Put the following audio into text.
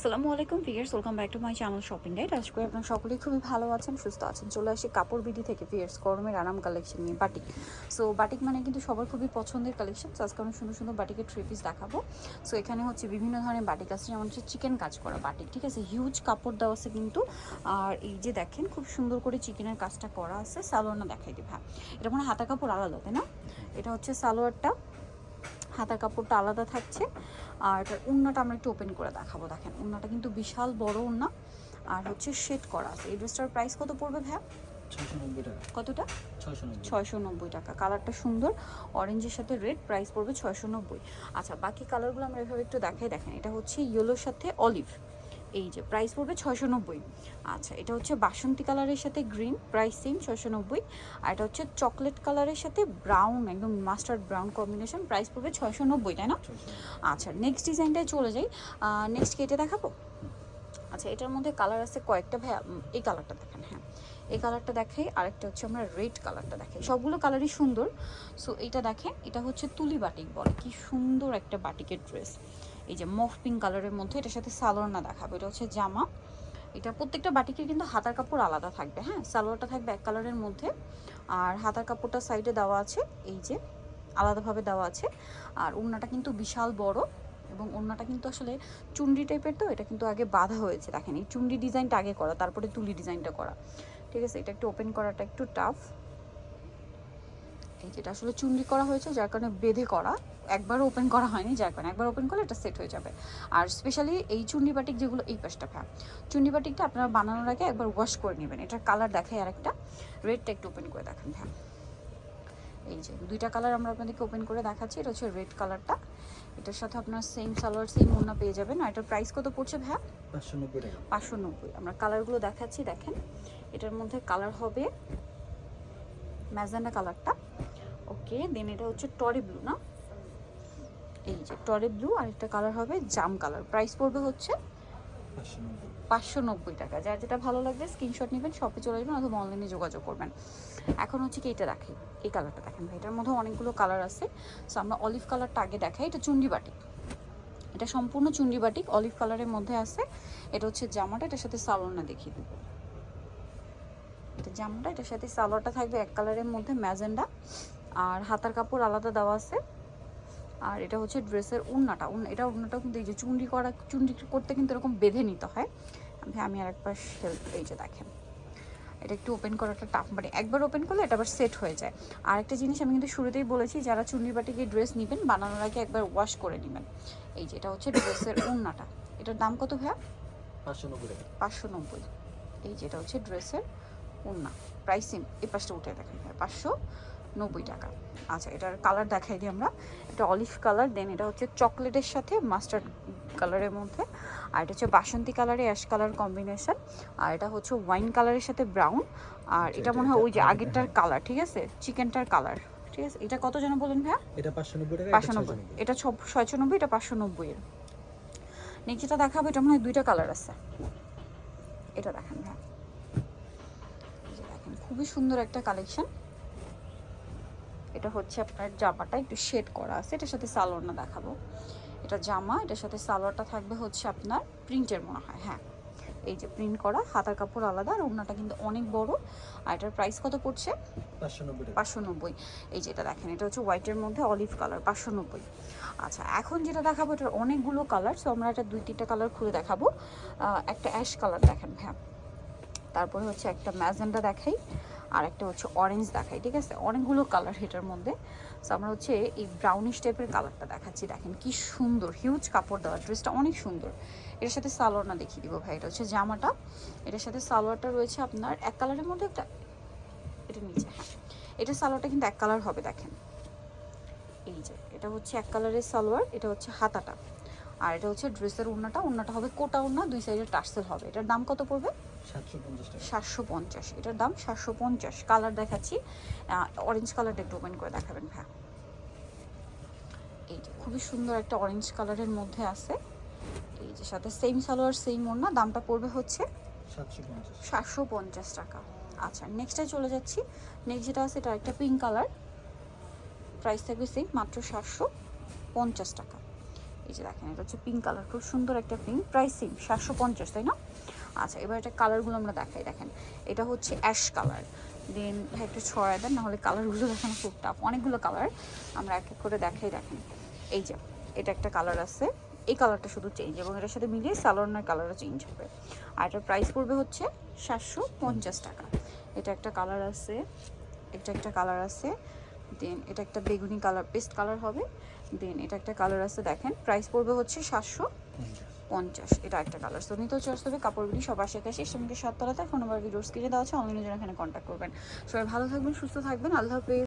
আসসালামু আলাইকুম viewers, welcome back to my channel shopping guide. আজকে আপনারা সকলেই খুবই ভালো আছেন, সুস্থ আছেন। চলে আসি কাপড় বিডি থেকে ভিউয়ার্স গরমের আরাম কালেকশন নিয়ে বাটিক। সো বাটিক মানে কিন্তু সবার খুবই পছন্দের কালেকশন। সো আজকে আমি সুন্দর সুন্দর বাটিকের থ্রি পিস দেখাবো। সো এখানে হচ্ছে বিভিন্ন ধরনের বাটিক আছে, যেমন হচ্ছে চিকেন কাজ করা বাটিক, ঠিক আছে। হিউজ কাপড় দেওয়া আছে কিন্তু। আর এই যে দেখেন খুব সুন্দর করে চিকেনের কাজটা করা আছে। সালোয়ারটা দেখাই দিই। হ্যাঁ, এটা মানে হাতা কাপড় আলাদা, তাই না? এটা হচ্ছে সালোয়ারটা, হাতার কাপড়টা আলাদা থাকছে। আর এটার উন্নাটা আমরা একটু ওপেন করে দেখাবো। দেখেন উন্নাটা কিন্তু বিশাল বড় উন্না, আর হচ্ছে শেড করা আছে। এই ড্রেসটার প্রাইস কত পড়বে ভাইয়া? 690 টাকা। কতটা? 690। 690 টাকা। কালারটা সুন্দর, অরেঞ্জের সাথে রেড, প্রাইস পড়বে 690। আচ্ছা, বাকি কালারগুলো আমরা এভাবে একটু দেখাই। দেখেন এটা হচ্ছে ইয়েলোর সাথে অলিভ, এই যে প্রাইস পড়বে 690। আচ্ছা, এটা হচ্ছে বাসন্তী কালারের সাথে গ্রিন, প্রাইস সেম 690। আর এটা হচ্ছে চকলেট কালারের সাথে ব্রাউন, একদম মাস্টার্ড ব্রাউন কম্বিনেশন, প্রাইস পড়বে 690, তাই না? আচ্ছা, নেক্সট ডিজাইনটায় চলে যাই। নেক্সট কেটে দেখাবো। আচ্ছা, এটার মধ্যে কালার আছে কয়েকটা ভাইয়া। এই কালারটা দেখেন, হ্যাঁ এই কালারটা দেখাই। আরেকটা হচ্ছে আমরা রেড কালারটা দেখাই। সবগুলো কালারই সুন্দর। সো এটা দেখেন, এটা হচ্ছে তুলি বাটিক বলে। কি সুন্দর একটা বাটিকের ড্রেস। এই যে মফ পিঙ্ক কালারের মধ্যে, এটার সাথে সালোয়ার না দেখাবো। এটা হচ্ছে জামা। এটা প্রত্যেকটা বাটিকের কিন্তু হাতার কাপড় আলাদা থাকবে। হ্যাঁ, সালোয়ারটা থাকবে এক কালারের মধ্যে, আর হাতার কাপড়টা সাইডে দেওয়া আছে, এই যে আলাদাভাবে দেওয়া আছে। আর ওড়নাটা কিন্তু বিশাল বড়, এবং ওড়নাটা কিন্তু আসলে চুন্ডি টাইপের, তো এটা কিন্তু আগে বাঁধা হয়েছে। দেখেন এই চুন্ডি ডিজাইনটা আগে করা, তারপরে তুলি ডিজাইনটা করা, ঠিক আছে। এটা একটু ওপেন করাটা একটু টাফ। এই যেটা আসলে চুন্ডি করা হয়েছে, যার কারণে বেঁধে করা, একবারও ওপেন করা হয়নি, যার কারণে একবার ওপেন করলে এটা সেট হয়ে যাবে। আর স্পেশালি এই চুন্ডি বাটিক যেগুলো, এই পাশটা ভ্যা চুন্ডি বাটিকটা আপনারা বানানোর আগে একবার ওয়াশ করে নেবেন। এটার কালার দেখাই, আর একটা রেডটা একটু ওপেন করে দেখেন ভ্যা। এই যে দুইটা কালার আমরা আপনাদেরকে ওপেন করে দেখাচ্ছি। এটা হচ্ছে রেড কালারটা, এটার সাথে আপনার সেম সালোয়ার সেম ওড়না পেয়ে যাবেন। আর এটার প্রাইস কত পড়ছে ভ্যা? 590 টাকা। 590। আমরা কালারগুলো দেখাচ্ছি, দেখেন এটার মধ্যে কালার হবে ম্যাজেন্ডা কালারটা, ওকে। দেন এটা হচ্ছে টরি ব্লু, না এই যে টরি ব্লু। আর একটা কালার হবে জাম কালার, প্রাইস পড়বে হচ্ছে 590 টাকা। যার যেটা ভালো লাগবে স্ক্রিনশট নেবেন, শপে চলে যাবেন অথবা অনলাইনে যোগাযোগ করবেন। এখন হচ্ছে কি এটা রাখি, এই কালারটা দেখেন ভাই। এটার মধ্যে অনেকগুলো কালার আছে। সো আমরা অলিভ কালারটা আগে দেখাই। এটা চুন্ডি বাটিক, এটা সম্পূর্ণ চুন্ডি বাটিক, অলিভ কালারের মধ্যে আছে। এটা হচ্ছে জামাটা, এটার সাথে সালোয়ারটা দেখিয়ে দেবো। এটা জামাটা, এটার সাথে সালোয়ারটা থাকবে এক কালারের মধ্যে ম্যাজেন্ডা, আর হাতার কাপড় আলাদা দেওয়া আছে। আর এটা হচ্ছে ড্রেসের ওড়নাটা, এটা ওড়নাটা কিন্তু এই যে চুন্ডি করতে কিন্তু এরকম বেঁধে নিতে হয়। আমি আর একবার এই যে দেখেন, এটা একটু ওপেন করাটা টাফ, মানে একবার ওপেন করলে এটা আবার সেট হয়ে যায়। আর একটা জিনিস আমি কিন্তু শুরুতেই বলেছি, যারা চুন্ডি বাটিকে ড্রেস নেবেন বানানোর আগে একবার ওয়াশ করে নেবেন। এই যে এটা হচ্ছে ড্রেসের ওড়নাটা। এটার দাম কত ভাইয়া? 590 টাকা। 590। এই যে এটা হচ্ছে ড্রেসের ওড়না, প্রাইসিং এই পাশটা উঠে দেখেন ভাই, 590 টাকা। আচ্ছা, এটার কালার দেখাই দিই আমরা। এটা অলিভ কালার, দেন এটা হচ্ছে চকলেটের সাথে মাস্টার্ড কালারের মধ্যে, আর এটা হচ্ছে বাসন্তী কালারে অ্যাশ কালার কম্বিনেশন, আর এটা হচ্ছে ওয়াইন কালারের সাথে ব্রাউন। আর এটা মনে হয় ওই যে আগেরটার কালার, ঠিক আছে, চিকেনটার কালার, ঠিক আছে। এটা কত যেন বলেন ভাইয়া? এটা 590 টাকা। 590। এটা 690, এটা 590 এর। নেক্সট যেটা দেখাবো, এটা মনে হয় দুইটা কালার আছে। এটা দেখেন ভাইয়া, এই যে দেখেন খুবই সুন্দর একটা কালেকশন। এটা হচ্ছে আপনার জামাটা একটু শেড করা আছে, এটার সাথে সালোয়ারটা দেখাবো। এটা জামা, এটার সাথে সালোয়ারটা থাকবে হচ্ছে আপনার প্রিন্টের মনে হয়, হ্যাঁ এই যে প্রিন্ট করা, হাতার কাপড় আলাদা, আর ওড়নাটা কিন্তু অনেক বড়। আর এটার প্রাইস কত পড়ছে? 590 টাকা। 590। এই যেটা দেখেন, এটা হচ্ছে হোয়াইটের মধ্যে অলিভ কালার, 590। আচ্ছা, এখন যেটা দেখাবো এটার অনেকগুলো কালার। সো আমরা এটা 2-3টা কালার খুলে দেখাবো। একটা অ্যাশ কালার দেখেন হ্যাঁ, তারপরে হচ্ছে একটা ম্যাজেন্ডা দেখাই, আর একটা হচ্ছে অরেঞ্জ দেখাই, ঠিক আছে। অনেকগুলো কালার এটার মধ্যে। সো আমরা হচ্ছে এই ব্রাউনিশ টাইপের কালারটা দেখাচ্ছি। দেখেন কি সুন্দর, হিউজ কাপড় দেওয়া, ড্রেসটা অনেক সুন্দর। এটার সাথে সালোয়ারটা দেখিয়ে দিব ভাই। এটা হচ্ছে জামাটা, এটার সাথে সালোয়ারটা রয়েছে আপনার এক কালারের মধ্যে, একটা এটা নিচে, হ্যাঁ এটা সালোয়ারটা কিন্তু এক কালার হবে দেখেন। এই যে এটা হচ্ছে এক কালারের সালোয়ার, এটা হচ্ছে হাতাটা, আর এটা হচ্ছে ড্রেসের ওড়নাটা হবে কোটা ওড়না, দুই সাইডে টার্সেল হবে। এটার দাম কত পড়বে? 750 টাকা। 750। এটার দাম 750। কালার দেখাচ্ছি, অরেঞ্জ কালারটা একটু ওপেন করে দেখাবেন ভাই। এই যে খুবই সুন্দর একটা অরেঞ্জ কালারের মধ্যে আছে। এই যে সাথে সেম সালোয়ার সেম ওড়না, দামটা পড়বে হচ্ছে 750 টাকা। আচ্ছা, নেক্সটে চলে যাচ্ছি। নেক্সট যেটা আছে এটা একটা পিঙ্ক কালার, প্রাইস থাকবে সেম, মাত্র 750 টাকা। এই যে দেখেন এটা হচ্ছে পিঙ্ক কালার, খুব সুন্দর একটা পিঙ্ক, প্রাইস সেম 750, তাই না? আচ্ছা এবার এটা কালারগুলো আমরা দেখাই, দেখেন এটা হচ্ছে অ্যাশ কালার, দেন একটু ছড়ায় দেন, নাহলে কালারগুলো দেখানো খুব টাফ, অনেকগুলো কালার আমরা এক এক করে দেখাই। দেখেন এই যে এটা একটা কালার আছে, এই কালারটা শুধু চেঞ্জ, এবং এটার সাথে মিলিয়ে সালোয়ারের কালারও চেঞ্জ হবে। আর এটার প্রাইস পড়বে হচ্ছে 750 টাকা। এটা একটা কালার আছে, এটা একটা কালার আছে, দেন এটা একটা বেগুনি কালার, পেস্ট কালার হবে, দেন এটা একটা কালার আছে, দেখেন প্রাইস পড়বে হচ্ছে 750। এটা একটা কালার। সো নিতেও চয়েস হবে, কাপড়গুলি সব আশেপাশে সঙ্গে 7 তলাতে, ফোন নাম্বার ভিডিওস কিনে দেওয়া আছে, অনলাইনে জন্য এখানে কন্ট্যাক্ট করবেন। সবাই ভালো থাকবেন, সুস্থ থাকবেন, আল্লাহ হাফেজ।